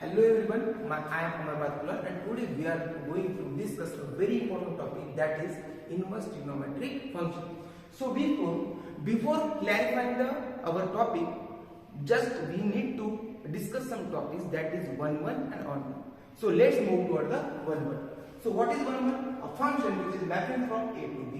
Hello everyone, I am Amar Bhatkular and today we are going to discuss a very important topic, that is inverse trigonometric function. So before clarifying our topic, just we need to discuss some topics, that is 1 and on 1. So let's move toward the 1. So what is 1? A function which is mapping from A to B.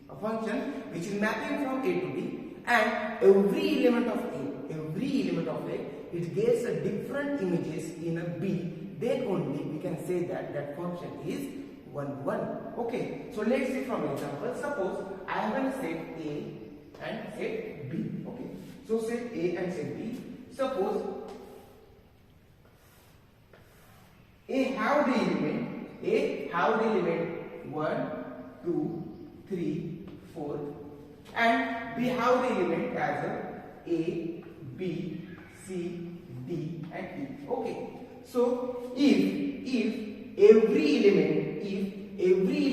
A function which is mapping from A to B, and every element of A, it gets a different images in a B, then only we can say that that function is 1, 1. Okay, so let's see from example. Suppose I have a set A and set B. Okay, so set A and set B. Suppose A have the element 1, 2, 3, 4, and B have the element as A, B, C, D and E. Okay. So if every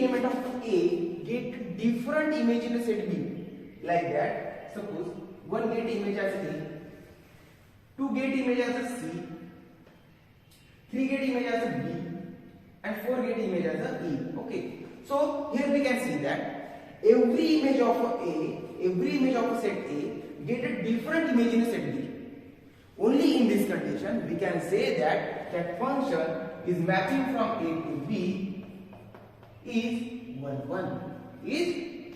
element of A get different image in a set B, like that, suppose 1 get image as A, 2 get image as a C, 3 get image as a B, and 4 get image as a E. Okay. So here we can see that every image of a set A get a different image in a set B. Only in this condition we can say that that function is mapping from A to B is 1, 1. Is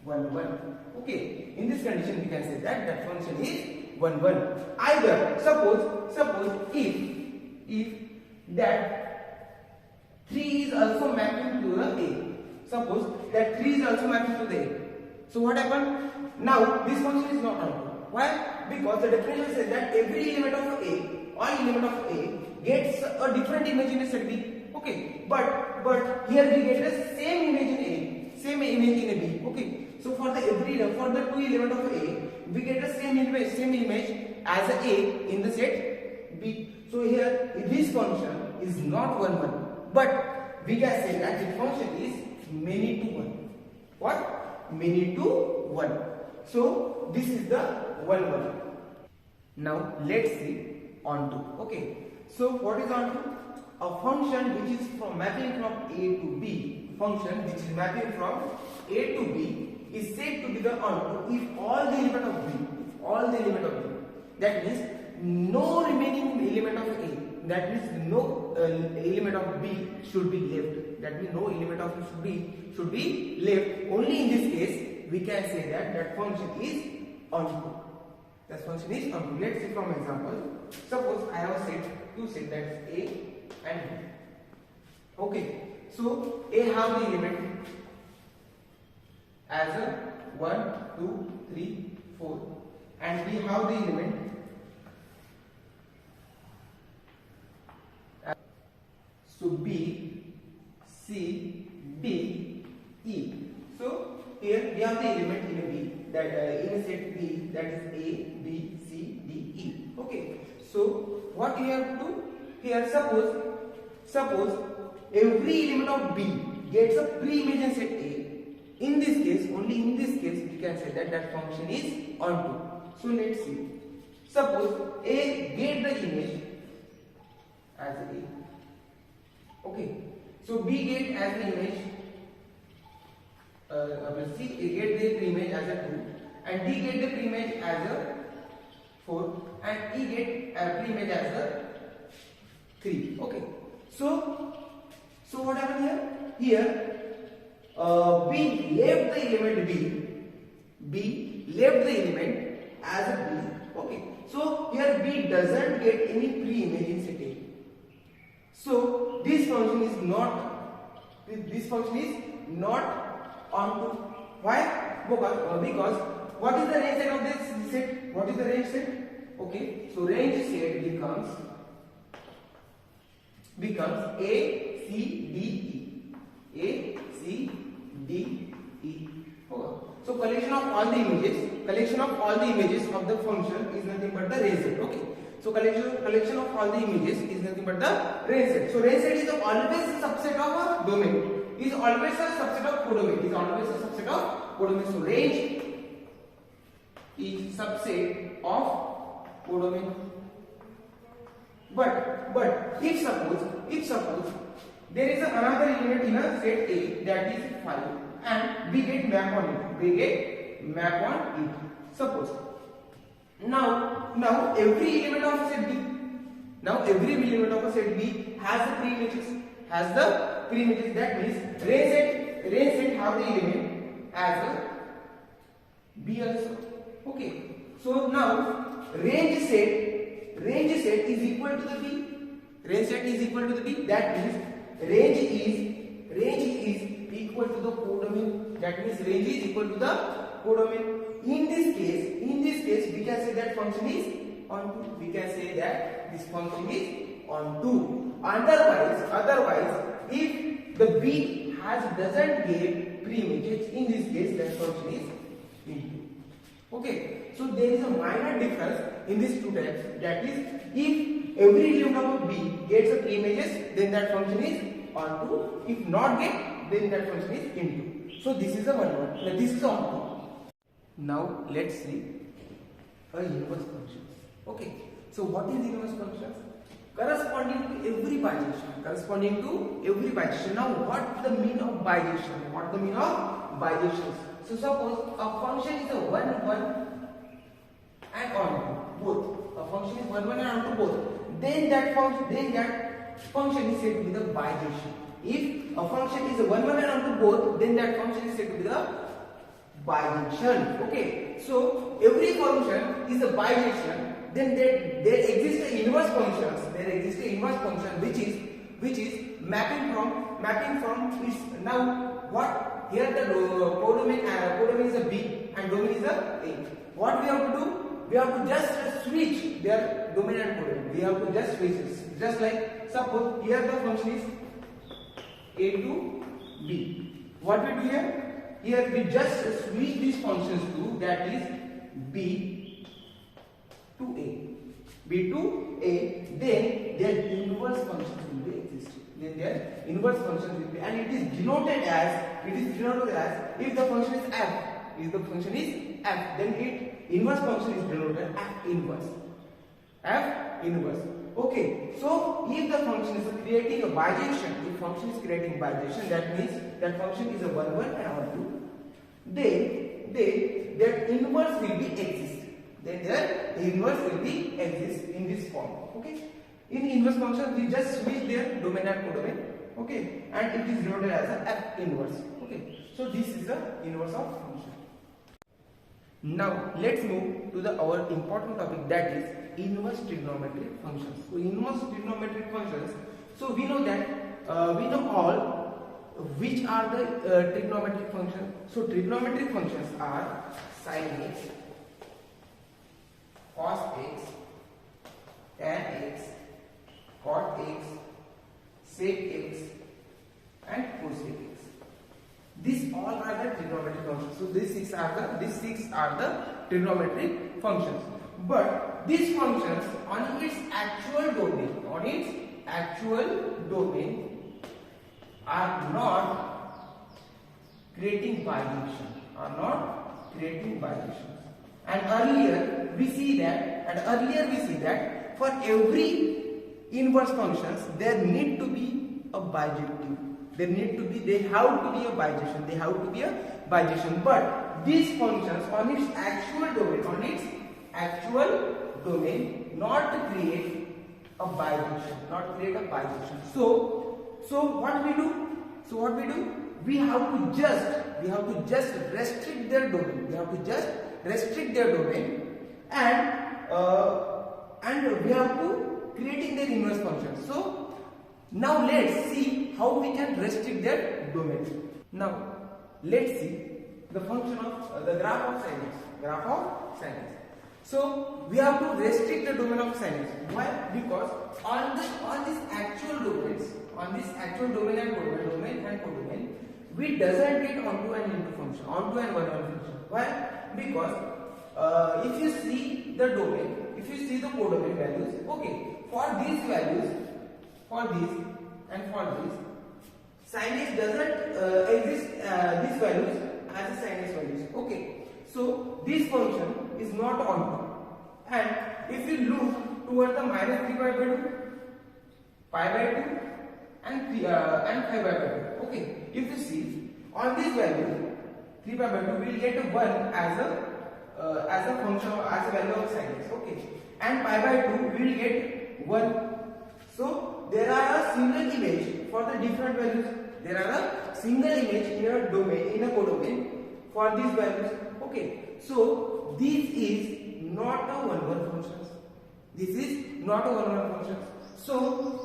1, 1. Okay. In this condition we can say that that function is 1, 1. Either suppose if that 3 is also mapping to the A. Suppose that 3 is also mapping to the A. So what happened? Now this function is not on 2. Why? Because the definition says that every element of all element of A gets a different image in a set B. Okay, but here we get the same image in A, same image in a B. Okay, so for the two element of A, we get the same image as A in the set B. So here this function is not 1, 1, but we can say that this function is many to 1. What? Many to 1. So this is the 1, 1. Now let's see onto. Okay, so what is onto? A function which is mapping from A to B. Function which is mapping from A to B is said to be the onto if all the element of B. That means no remaining element of A. That means no element of B should be left. That means no element of B should be left. Only in this case we can say that that function is onto. That function is onto. Let's see from example. Suppose I have two sets, that is A and B. Okay, so A have the element as a 1, 2, 3, 4, and B have the element as so B, C, D, E. So here we have the element in a B, that in a set B, that is A, B, C, D, E. Okay. So what we have to do here? Suppose every element of B gets a pre-image in set A. In this case, only in this case, we can say that that function is onto. So let's see. Suppose A get the image as A. Okay. So B get as the image. C get the pre-image as a 2, and D get the pre-image as a 4, and E get a pre-image as a 3. Okay. So what happened here? Here B left the element B left the element as a B. Okay. So here B doesn't get any pre-image in set A. So this function is not onto. Why? Because what is the range set of this set? What is the range set? Okay, so range set becomes A, C, D, E. A, C, D, E. Okay. So collection of all the images of the function is nothing but the range set. Okay. So collection of all the images is nothing but the range set. So range set is always a subset of a domain. Is always a subset of codomain. So range is subset of codomain. But if suppose there is another element in a set A that is 5 and we get map on it. Suppose now every element of set B, has the pre-images. That means range set have the element as a B also. Okay, so now range set is equal to the B. That means range is equal to the codomain. That means range is equal to the codomain. In this case, we can say that function is on 2. We can say that this function is on 2. Otherwise, if the B doesn't give pre-images, in this case, that function is into. Okay, so there is a minor difference in these two types. That is, if every element of B gets a pre-images, then that function is on 2. If not get, then that function is into. So this is a one. This is on 2. Now let's see a inverse function. Okay, so what is inverse function? Corresponding to every bijection. Now what the mean of bijection? So suppose a function is a 1 1 and on both. A function is 1 1 and on both. Then that function is said to be the bijection. If a function is a 1 1 and on both, then that function is said to be the bijection. Okay, so every function is a bijection. Then there exists an inverse function. Which is mapping from its. Now what here the codomain is a B and domain is a A. What we have to do? We have to just switch their domain and codomain. We have to just switch it. Just like suppose here the function is A to B. What we do here? Here we just switch these functions to, that is B to A. Then their inverse functions will be existing. And it is denoted as if the function is f, then inverse function is denoted f inverse. Okay, so if the function is creating a bijection, that means that function is a 1 1 and on 2. Then that inverse will be exist. In this form. Okay, in inverse function we just switch their domain and codomain. Okay, and it is denoted as a f inverse. Okay, so this is the inverse of function. Now let's move to our important topic, that is inverse trigonometric functions. So inverse trigonometric functions. So we know that we know all which are the trigonometric functions. So trigonometric functions are sin x, cos x, tan x, cot x, sec x, and cosec x. These all are the trigonometric functions. So these six are the trigonometric functions. But these functions on its actual domain are not creating bijection. And earlier we see that for every inverse functions there need to be a bijective. They have to be a bijection. But these functions on its actual domain not create a bijection. So what we do? We have to just restrict their domain. And we have to creating their inverse function. So now let's see how we can restrict their domain. Now let's see the function of the graph of sin x. So we have to restrict the domain of sin x. Why? Because on this actual domain and codomain, we doesn't get onto and into function, onto and one function. Why? Because if you see the codomain values, okay, for these values, for this, sin x doesn't exist these values as a sin x values. Okay, so this function is not onto. And if you look towards the minus 3 pi by 2, pi by 2 and 5 by 2. Okay, if you see on this value 3 pi by 2 we will get 1 as a function as a value of sin x. Okay, and pi by 2 we will get 1. So there are a single image for the different values. There are a single image in a domain, in a codomain for these values. Okay, so this is not a one-one function. This is not a one-one function. So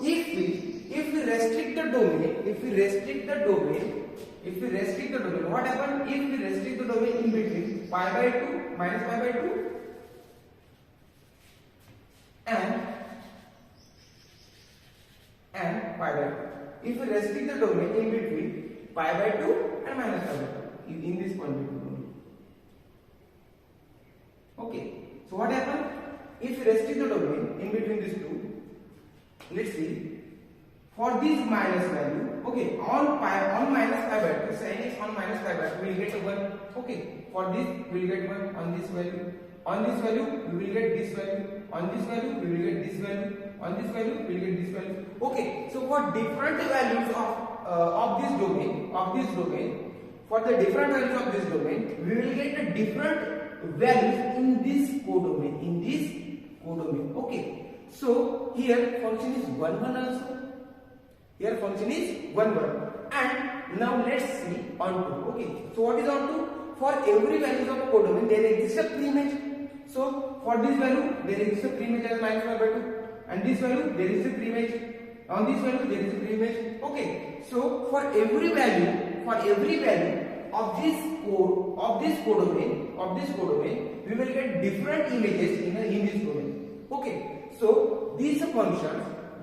if we restrict the domain, what happens if we restrict the domain in between pi by 2 minus pi by 2 and pi by 2? If we restrict the domain in between pi by 2 and minus pi by 2 in this point between only. Okay, so what happens if we restrict the domain in between these two? Let's see, for this minus value, okay, on minus pi by 2, sin x on minus pi by 2 we will get 1. Okay, for this we will get 1 on this value. On this value we will get this value. On this value we will get this value. On this value we will get this value. Okay, so for different values of this domain, for the different values of this domain, we will get the different values in this codomain. Okay, so here function is 1 1 also. Here function is 1 1. And now let's see on 2. Okay, so what is on 2? For every value of a codomain there exists a preimage. So for this value there exists a preimage as minus pi by 2, and this value there is a preimage. On this value there is a preimage. Okay, so for every value of this codomain we will get different images in this domain. Okay, so this function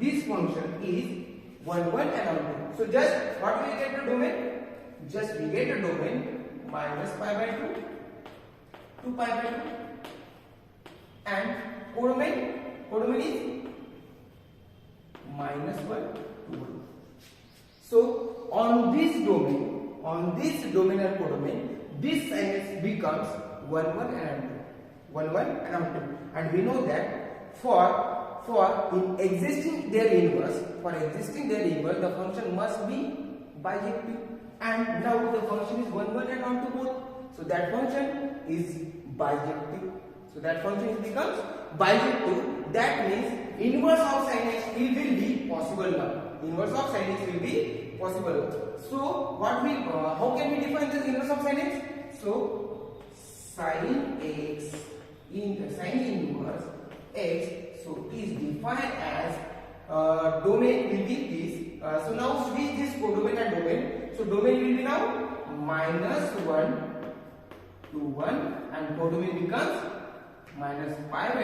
is 1 1 and on 2. So just what we get the domain? Just we get the domain minus pi by 2 to pi by 2, and codomain is minus 1 to 1. So on this domain and codomain, this sin x becomes 1 1 and 2, 1 1 and 2. And we know that for existing their inverse, the function must be bijective. And now the function is 1 1 and on 2 both. So that function is bijective. So that function becomes bijective. That means inverse of sin x will be possible now. Inverse of sin x will be possible. So how can we define this inverse of sin x? So sin inverse x, so is defined as domain will be this. So now switch this codomain and domain. So domain will be now minus 1 to 1, and codomain becomes minus pi by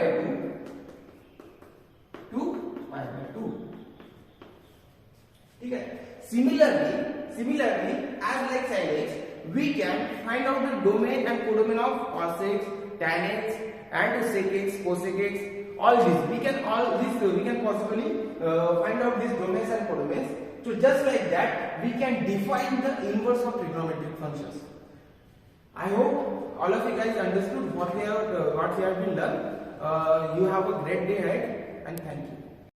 2 to pi by 2. Okay. Similarly, as like sin x, we can find out the domain and codomain of cos x, tan x, and sec x, cosec x. All this we can possibly find out these domains and codomains. So just like that, we can define the inverse of trigonometric functions. I hope all of you guys understood what we have been done. You have a great day ahead, and thank you.